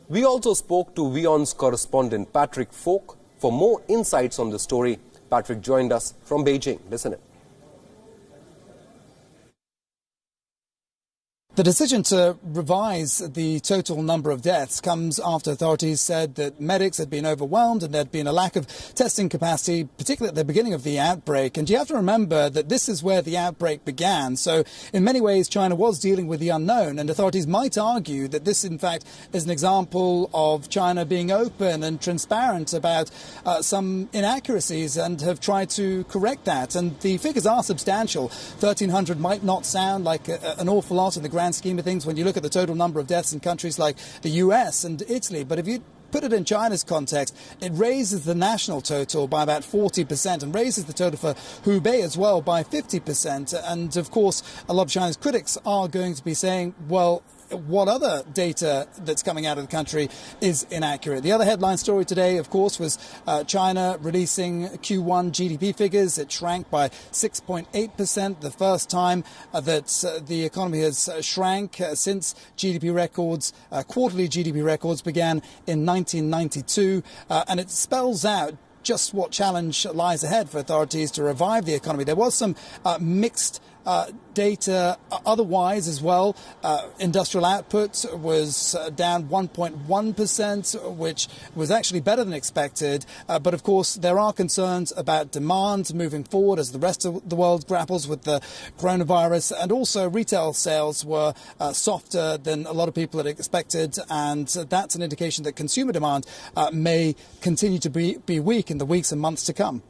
We also spoke to Wuhan's correspondent Patrick Falk for more insights on the story. Patrick joined us from Beijing. Listen in. The decision to revise the total number of deaths comes after authorities said that medics had been overwhelmed and there'd been a lack of testing capacity, particularly at the beginning of the outbreak. And you have to remember that this is where the outbreak began. So in many ways, China was dealing with the unknown, and authorities might argue that this, in fact, is an example of China being open and transparent about some inaccuracies and have tried to correct that. And the figures are substantial. 1,300 might not sound like an awful lot in the grand scheme of things when you look at the total number of deaths in countries like the US and Italy. But if you put it in China's context, it raises the national total by about 40% and raises the total for Hubei as well by 50%. And of course, a lot of China's critics are going to be saying, well, what other data that's coming out of the country is inaccurate? The other headline story today, of course, was China releasing Q1 GDP figures. It shrank by 6.8%, the first time that the economy has shrank since GDP records, quarterly GDP records began in 1992. And it spells out just what challenge lies ahead for authorities to revive the economy. There was some mixed data otherwise as well. Industrial output was down 1.1%, which was actually better than expected. But of course, there are concerns about demand moving forward as the rest of the world grapples with the coronavirus. And also retail sales were softer than a lot of people had expected. And that's an indication that consumer demand may continue to be weak in the weeks and months to come.